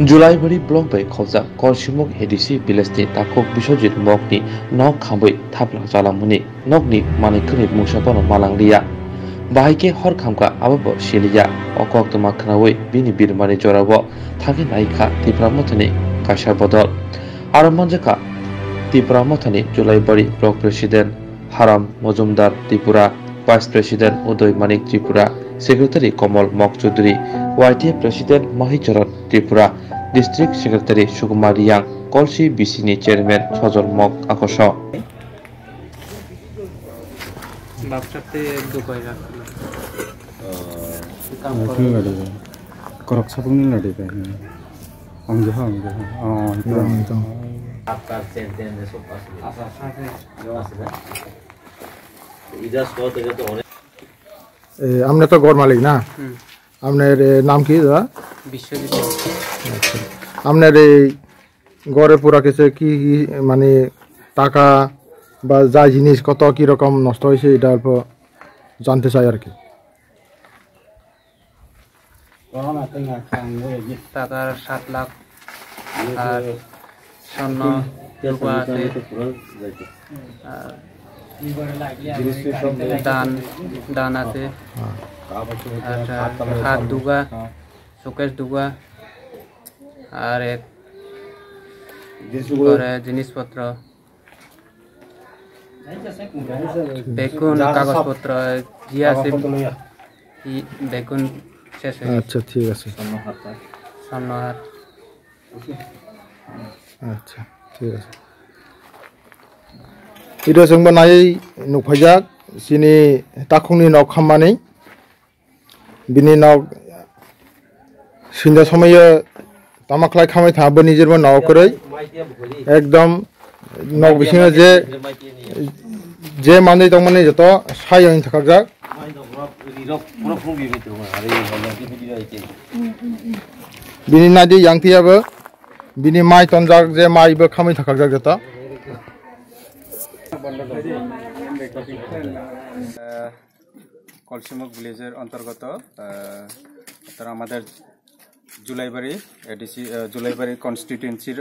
जुलाइबारि block बै खौजा करसिमुक ADC विलेजनि ताकक Biswajit मकनि नक खाबै थाब्ला जालामुनि नकनि मानिकनि मुसाफानो मालांलिया बाहायके हर खामका आबाबो सिलिया अकक तमा खनावै बिनि बिरमानि जरावो थागे नायखा तिप्रामथनि काशा बदल आरो मनजाका तिप्रामथनि Julaibari block president Haram Majumdar Tripura vice president Uday Manik Tripura secretary Kamal Mog Chowdhury YTF president Mahicharan Tripura district secretary Sukumar Riang Kalsi बिसिनि चेयरमैन सजल मक आकर्ष हमने तो गौर मालिक ना हमने नाम की दादा বিশ্বজিৎ हमने गौरे पूरा कैसे की माने टाका বা যা জিনিস কত কি রকম নষ্ট হয়েছে এটা অল্প জানতে চাই আর কি টাকার 7 লাখ আর স্বর্ণ রূপা আছে দান আছে হাত দুগা শোকেশ দুগা আর এক জিনিসপত্র বেগুন কাগজপত্র জি আছে বেগুন শেষ হয়ে আচ্ছা ঠিক আছে স্বর্ণহার আচ্ছা ঠিক আছে এটা जोंबो नायै नुफायजाक सिनि ताखुंनि नक खामनानै बिनि नक सिन्दा समय तामाखलाय खामाय थाबो निजेरबो नक करै एकदम नक बिसिङा जे मानै दंमानै जत सायनि थाखाजाक बिनि नादि यांतियाबो बिनि माइ तनजाक जे माइबो खामाय थाखाजाक जत कलसिमुक विलेजर अंतर्गत जुलाइबारि एडिसि जुलाइबारि कन्स्टिट्युएन्सिर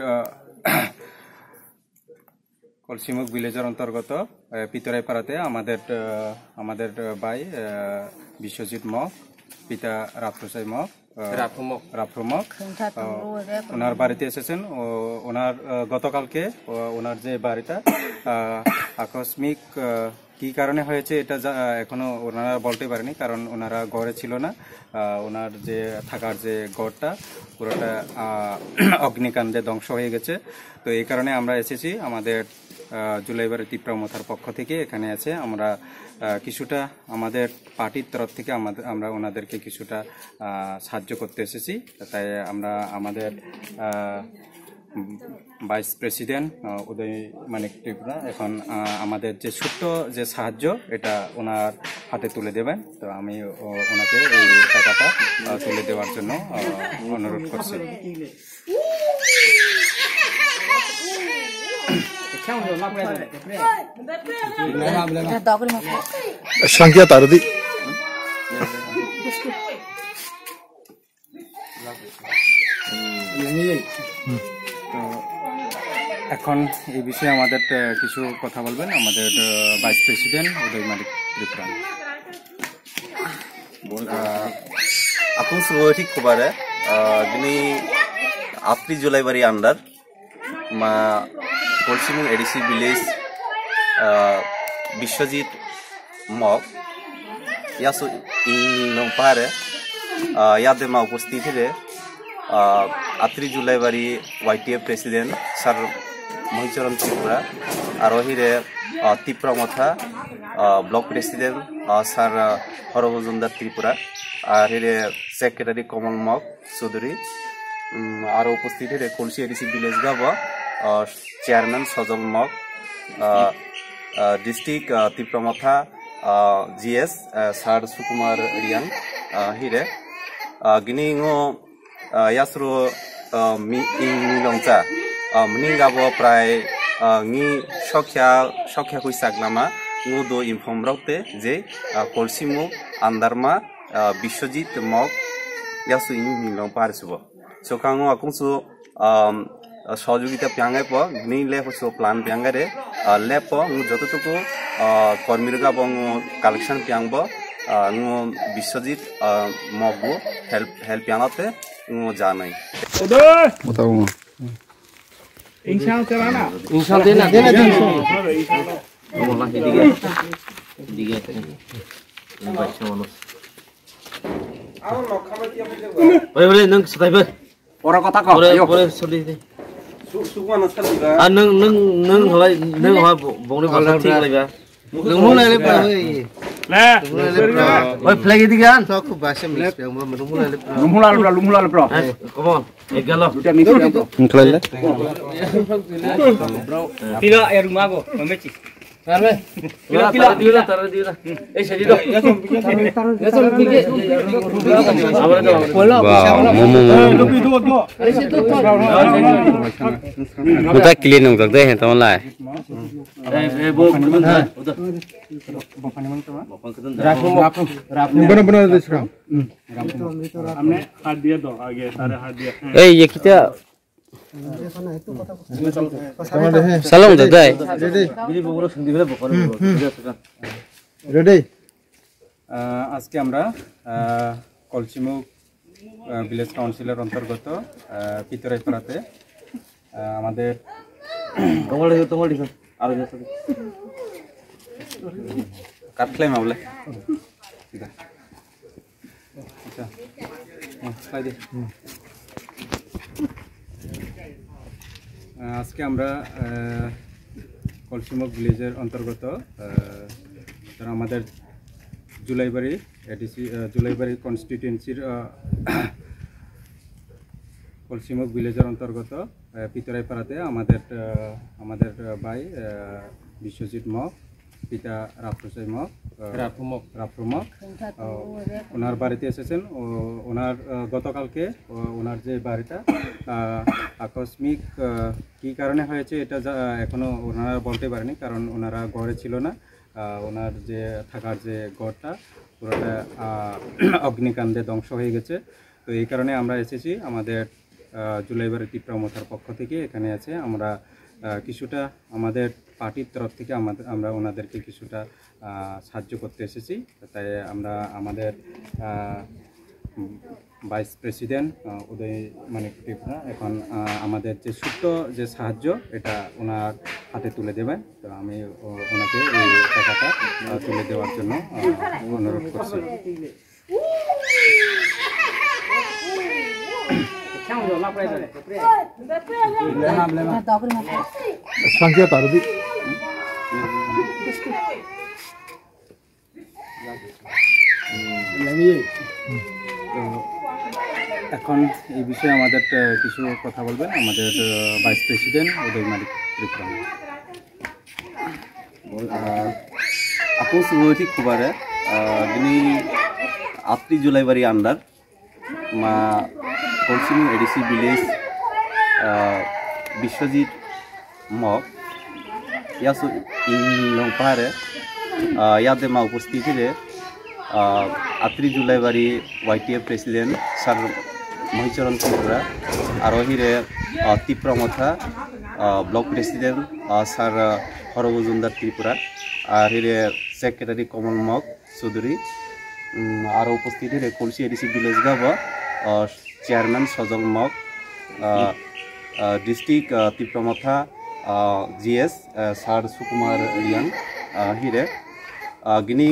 कलसिमुक विलेजर अंतर्गत पितराईपाड़ाते आमादेर बाई बिश्वजित मक पिता राफ्रुसाई मक राफ्रुमक ओनार बाड़ीते एसेছেন ओनार गतकालके ओनार जे बाड़ीटा आकस्मिक কি কারণে হয়েছে এটা এখনো ওনারা বলতে পারেনি কারণ ওনারা ঘরে ছিল না ওনার যে থাকার যে ঘরটা পুরোটা অগ্নিকাণ্ডে ধ্বংস হয়ে গেছে তো এই কারণে আমরা এসেছি আমাদের জুলাইবাড়ি তিপ্রামথার পক্ষ থেকে এখানে আছে আমরা কিছুটা আমাদের পার্টির তরফ থেকে আমরা ওনাদেরকে কিছুটা সাহায্য করতে এসেছি তাই আমরা আমাদের ভাইস প্রেসিডেন্ট উদয় মানিক ত্রিপুরা এখন আমাদের যে ছোট্ট যে সাহায্য এটা ওনার হাতে তুলে দেবেন তো আমি ওনাকে এই টাকাটা তুলে দেওয়ার জন্য অনুরোধ করছি সংখ্যা তারদি এখন এই বিষয়ে আমাদের কিছু কথা বলবেন আমাদের ভাইস প্রেসিডেন্ট উদয় মানিক ত্রিপুরা আপনি ঠিক খবরে দিনে আপনি জুলাইবাড়ি আন্ডার মা কলসিমুক এডিসি ভিলেজ বিশ্বজিৎ মক ইয়াসু ইং পাহাড়ে ইয়াদে মা উপস্থিত রে আত্রি Julaibari YTF president sir Mahicharan Tripura और हिरे Tipra Motha block president sir Haram Majumdar Tripura और हिरे सेक्रेटारि कमल मक चौधरी और उपस्थित हिरे कलसी एडिसि विलेज गाब chairman Sajal Mog district Tipra Motha GS sir Sukumar Riang हिरे गिनिंगो यासरो मिलंचा मनिंगाबो प्राय नि सख्या कुइसागलामा नुदो इनफर्म रखते जे कलसिमुक आन्दारमा बिश्वजित मक यासु इं मिलं पारसुबो sokango akungsu সহযোগিতা পিয়াঙ্গাই প গনি লে হসো প্লান পিয়াঙ্গারে লে প যতটুকু কর্মীরা এবং কালেকশন পিয়াংব বিশ্বজিৎ মগবো হেল্প পিয়ানাতে জানাই Orang kota kau. Boleh sedih. Neng halai neng halai bongni pasal ting lagi ya. Neng mulai lepas. Lah. Oi flag itu kan? So aku bahasa mix. Lumulai lepas. Come on. Egalo. Sudah mix. Mulai le. Tidak air rumah aku. Memeci. Karena, pila, taruh. Sedih dong. Kita clean untuk deh, teman lah. Benar-benar ada sekarang. Ya kita. Salam dadah. Ready? আজকে আমরা কলসিমুখ village কাউন্সিলের অন্তর্গত পিতরাইপাড়াতে আমাদের কাটলাই মাবলে আজকে আমরা কলসিমুখ ভিলেজের অন্তর্গত আমাদের Julaibari ADC Julaibari কনস্টিটিউয়েন্সির কলসিমুখ ভিলেজের অন্তর্গত পিতরাইপাড়াতে আমাদের ভাই বিশ্বজিৎ মগ পিতা রাফরুসাই মগ রাফরু মগ ওনার বাড়িতে এসেছেন ওনার গতকালকে ওনার যে বাড়িটা আকস্মিক কী কারণে হয়েছে এটা এখনও ওনারা বলতে পারেনি, কারণ ওনারা ঘরে ছিল না। ওনার যে থাকার যে ঘরটা পুরোটা অগ্নিকাণ্ডে ধ্বংস হয়ে গেছে। তো এই কারণে আমরা এসেছি আমাদের জুলাইবাড়ি তীব্রমথার পক্ষ থেকে এখানে আছে। আমরা কিছুটা আমাদের পার্টির তরফ থেকে আমরা ওনাদেরকে কিছুটা সাহায্য করতে এসেছি। তাই আমরা আমাদের ভাইস প্রেসিডেন্ট উদয় মানিক ত্রিপুরা এখন আমাদের যে ছোট্ট যে সাহায্য এটা ওনার হাতে তুলে দেবেন। তো আমি ওনাকে এই টাকাটা তুলে দেওয়ার জন্য অনুরোধ করছি। Sanksi apa tadi? এখন এই বিষয়ে আমাদের কিছু কথা বলবেন আমাদের vice president Uday Manik Tripura. Aku sebuah kubare ini Atri Julaibari Andar ma Kolsিমুখ এডিসি ভিলেজ বিশ্বজিৎ মগ ইয়াসু ইং পাহাড়ে ইয়াদে মা উপস্থিতিরে Atri Julaibari YTF president sir Mahicharan Tripura আর হিরে Tipra Motha block president sir Haram Majumdar Tripura আর হিরে সেক্রেটারি কমল মগ চৌধুরী আর উপস্থিত হিরে কলসি এডিসি ভিলেজ গাব chairman Sajal Mog district Tipra Motha GS sir Sukumar Riang হিরে গিনি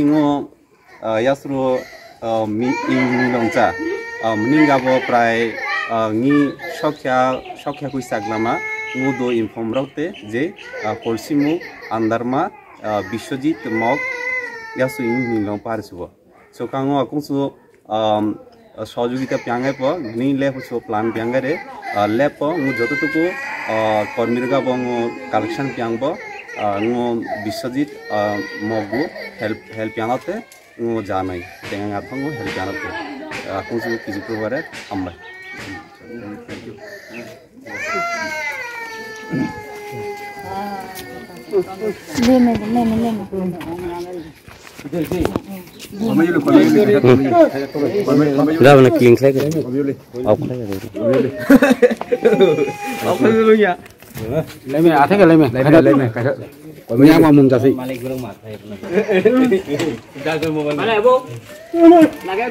ইয়াসরো মিলংচা মিনিংগাবো প্রায় নি সখ্যা কুইসাগলামা মুদো ইনফর্ম রাউতে যে কলসিমুখ আন্দারমা বিশ্বজিৎ মগ ইয়াসু ইং মিলং পারসুব সোকাঙ্গো আকুংসু সহযোগিতা পিয়াঙ্গাই প গনি লে হসো প্লান পিয়াঙ্গারে লে প যতটুকু কর্মীরা এবং কালেকশন পিয়াংব বিশ্বজিৎ মগবো হেল্প পিয়ানাতে জানাই dengan athang help janate aku sih kisi provide ambai thank you Dah nak clean saya ke? Aku saya ke? Aku dulu ya. Leme ate ke leme. Leme. Yang mau mungkasi. Mana bu? Lagi